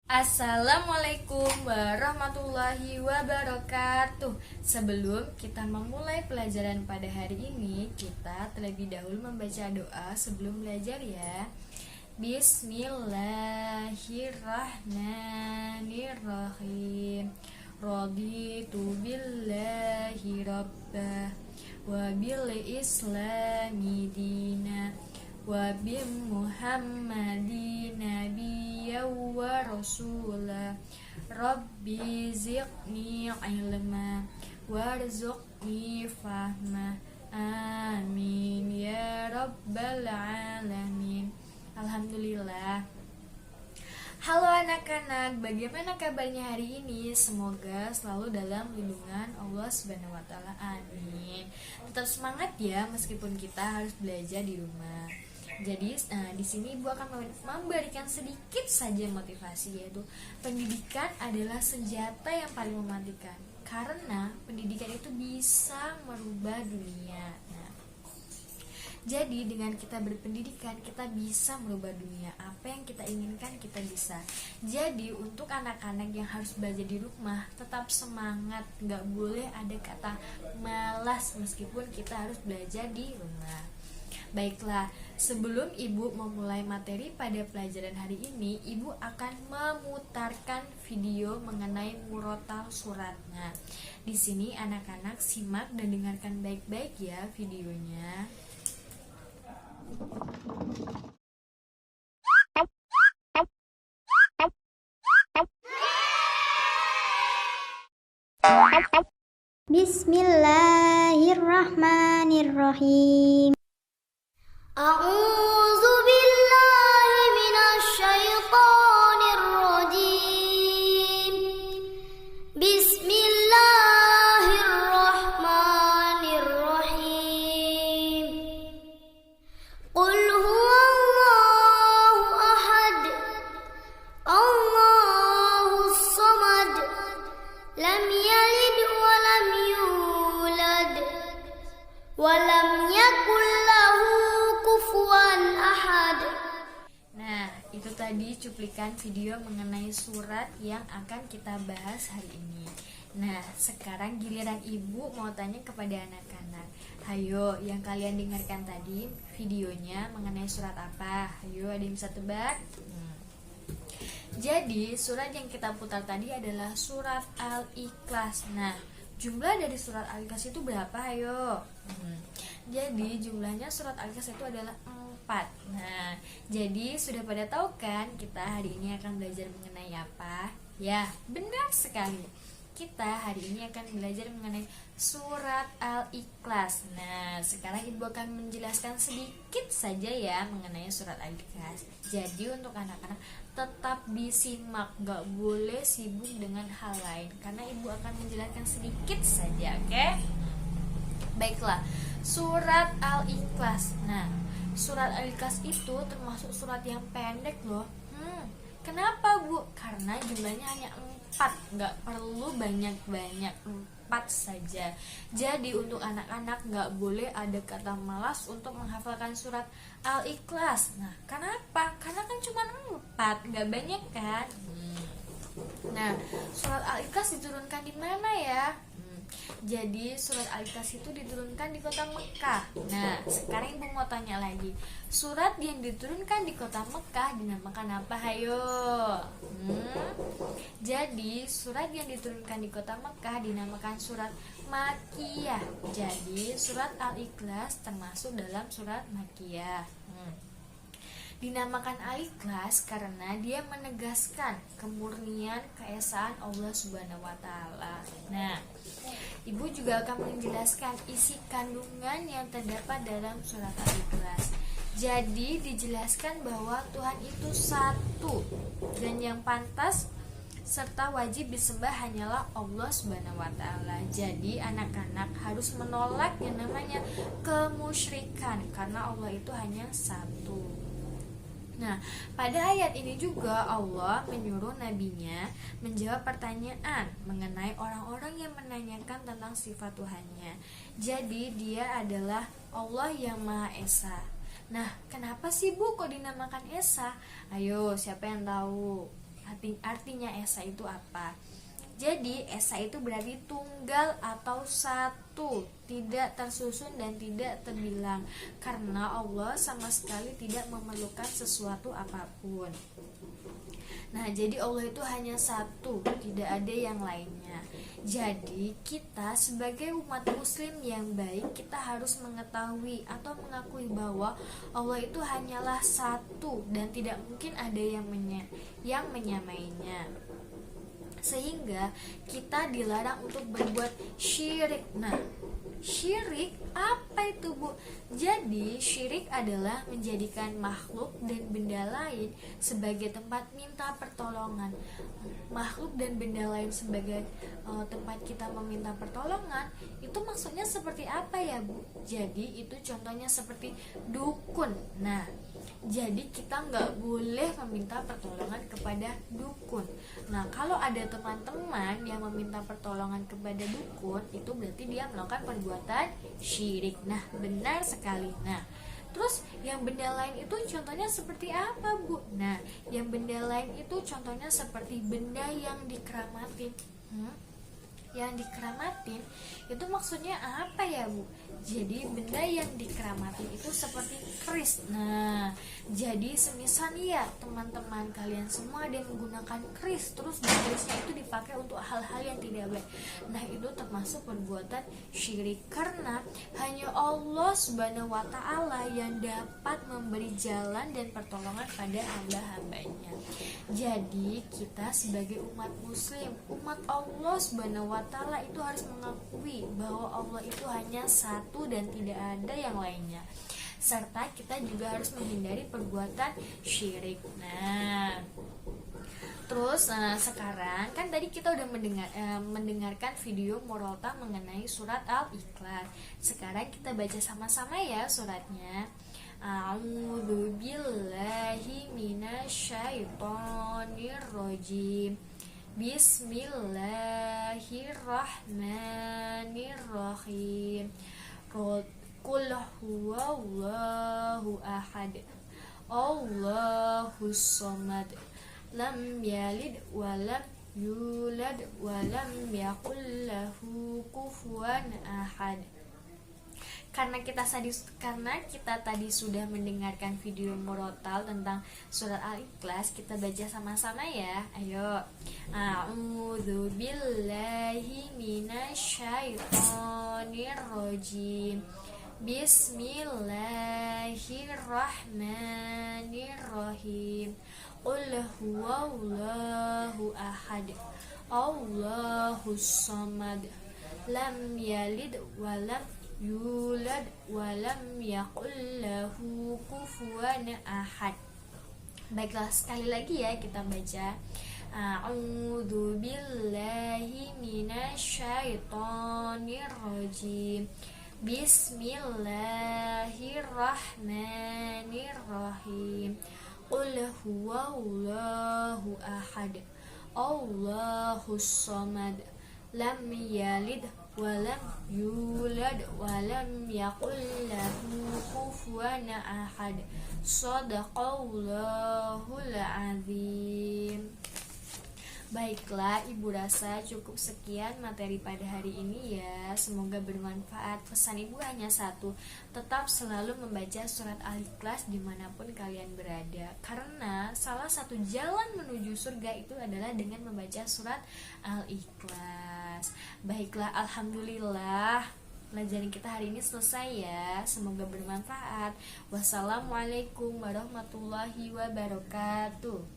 Assalamualaikum warahmatullahi wabarakatuh. Sebelum kita memulai pelajaran pada hari ini, kita terlebih dahulu membaca doa sebelum belajar ya. Bismillahirrahmanirrahim. Raditu billahi rabbah wa bil islami dina wa bi Muhammadin nabiyya wa rasula. Rabbi zidni ilma warzuqni fahma. Amin ya rabbal alamin. Alhamdulillah. Halo anak-anak, bagaimana kabarnya hari ini? Semoga selalu dalam lindungan Allah Subhanahu wa taala. Amin. Tetap semangat ya meskipun kita harus belajar di rumah. Jadi di sini Ibu akan memberikan sedikit saja motivasi, yaitu pendidikan adalah senjata yang paling mematikan. Karena pendidikan itu bisa merubah dunia. Jadi dengan kita berpendidikan, kita bisa merubah dunia. Apa yang kita inginkan, kita bisa. Jadi untuk anak-anak yang harus belajar di rumah, tetap semangat. Gak boleh ada kata malas meskipun kita harus belajar di rumah. Baiklah, sebelum Ibu memulai materi pada pelajaran hari ini, Ibu akan memutarkan video mengenai murotal suratnya. Di sini anak-anak simak dan dengarkan baik-baik ya videonya. Bismillahirrahmanirrahim. A'udzu billahi minasyaitonir rajim. Bismillahirrahmanirrahim. Qul huwallahu ahad. Allahus samad. Lam yalid wa lam yulad. Wa lam yakul lahu kufuwan ahad. Nah, itu tadi cuplikan video mengenai surat yang akan kita bahas hari ini. Nah, sekarang giliran Ibu mau tanya kepada anak-anak. Hayo, yang kalian dengarkan tadi videonya mengenai surat apa? Hayo, ada yang bisa tebak? Jadi, surat yang kita putar tadi adalah surat Al-Ikhlas. Nah, jumlah dari surat Al-Ikhlas itu berapa? Ayo. Jadi, jumlahnya surat Al-Ikhlas itu adalah 4. Nah, jadi sudah pada tahu kan kita hari ini akan belajar mengenai apa? Ya, benar sekali. Kita hari ini akan belajar mengenai surat Al-Ikhlas. Nah, sekarang Ibu akan menjelaskan sedikit saja ya mengenai surat Al-Ikhlas. Jadi untuk anak-anak tetap disimak, gak boleh sibuk dengan hal lain karena Ibu akan menjelaskan sedikit saja, oke? Baiklah, surat Al-Ikhlas. Nah, surat Al-Ikhlas itu termasuk surat yang pendek loh. Kenapa Bu? Karena jumlahnya hanya 4, gak perlu banyak-banyak, 4 saja. Jadi untuk anak-anak gak boleh ada kata malas untuk menghafalkan surat Al-Ikhlas. Nah, kenapa? Karena kan cuma 4, gak banyak kan? Nah, surat Al-Ikhlas diturunkan di mana ya? Jadi surat Al-Ikhlas itu diturunkan di kota Mekah. Nah, sekarang Ibu mau tanya lagi. Surat yang diturunkan di kota Mekah dinamakan apa? Hayo. Jadi surat yang diturunkan di kota Mekah dinamakan surat Makkiyah. Jadi surat Al-Ikhlas termasuk dalam surat Makkiyah. Dinamakan Al-Ikhlas karena dia menegaskan kemurnian keesaan Allah Subhanahu wa taala. Nah, Ibu juga akan menjelaskan isi kandungan yang terdapat dalam surat Al-Ikhlas. Jadi dijelaskan bahwa Tuhan itu satu dan yang pantas serta wajib disembah hanyalah Allah Subhanahu wa taala. Jadi anak-anak harus menolak yang namanya kemusyrikan karena Allah itu hanya satu. Nah, pada ayat ini juga Allah menyuruh nabinya menjawab pertanyaan mengenai orang-orang yang menanyakan tentang sifat Tuhannya. Jadi dia adalah Allah yang Maha Esa. Nah, kenapa sih Bu kok dinamakan Esa? Ayo, siapa yang tahu? Artinya esa itu apa? Jadi esa itu berarti tunggal atau satu, tidak tersusun dan tidak terbilang, karena Allah sama sekali tidak memerlukan sesuatu apapun. Nah, jadi Allah itu hanya satu, tidak ada yang lainnya. Jadi kita sebagai umat muslim yang baik, kita harus mengetahui atau mengakui bahwa Allah itu hanyalah satu dan tidak mungkin ada yang menyamainya. Sehingga kita dilarang untuk berbuat syirik. Nah, syirik apa itu, Bu? Jadi syirik adalah menjadikan makhluk dan benda lain sebagai tempat minta pertolongan. Makhluk dan benda lain sebagai tempat kita meminta pertolongan, itu maksudnya seperti apa ya, Bu? Jadi itu contohnya seperti dukun. Nah, jadi kita nggak boleh meminta pertolongan kepada dukun. Nah, kalau ada teman-teman yang meminta pertolongan kepada dukun, itu berarti dia melakukan perbuatan syirik. Nah, benar sekali. Nah, terus yang benda lain itu contohnya seperti apa, Bu? Nah, yang benda lain itu contohnya seperti benda yang dikeramatin. Yang dikeramatin itu maksudnya apa ya, Bu? Jadi benda yang dikeramatin itu seperti keris. Nah, jadi semisal ya teman-teman kalian semua ada yang menggunakan keris, terus kerisnya itu dipakai untuk hal-hal yang tidak baik. Nah, itu termasuk perbuatan syirik, karena hanya Allah Subhanahu wa Ta'ala yang dapat memberi jalan dan pertolongan pada hamba-hambanya. Jadi kita sebagai umat muslim, umat Allah Subhanahu wa Ta'ala itu harus mengakui bahwa Allah itu hanya satu dan tidak ada yang lainnya, serta kita juga harus menghindari perbuatan syirik. Nah, terus sekarang kan tadi kita udah mendengarkan video Morolta mengenai surat Al-Ikhlas. Sekarang kita baca sama-sama ya suratnya. A'udzu billahi minasyaitonir rajim. Bismillahirrahmanirrahim. Qul huwallahu ahad, Allahus samad, lam yalid walam yulad walam yakul lahu kufuwan ahad. Karena kita tadi sudah mendengarkan video murotal tentang surat Al-Ikhlas, kita baca sama-sama ya. Ayo. A'udzu billahi minasyaitonir rajim. Bismillahirrahmanirrahim. Qul huwallahu ahad, Allahus samad, lam yalid walam yulad walam yakul lahu kufuwan ahad. Baiklah, sekali lagi ya kita baca. A'udzu billahi minasyaitonir rajim. Bismillahirrahmanirrahim. Qul huwallahu ahad, Allahus samad, lam yalid walam yulad walam yakul lahu kufuwan ahad. Shadaqallahul azim. Baiklah, Ibu rasa cukup sekian materi pada hari ini ya. Semoga bermanfaat. Pesan Ibu hanya satu, tetap selalu membaca surat Al-Ikhlas dimanapun kalian berada, karena salah satu jalan menuju surga itu adalah dengan membaca surat Al-Ikhlas. Baiklah, alhamdulillah pelajaran kita hari ini selesai ya. Semoga bermanfaat. Wassalamualaikum warahmatullahi wabarakatuh.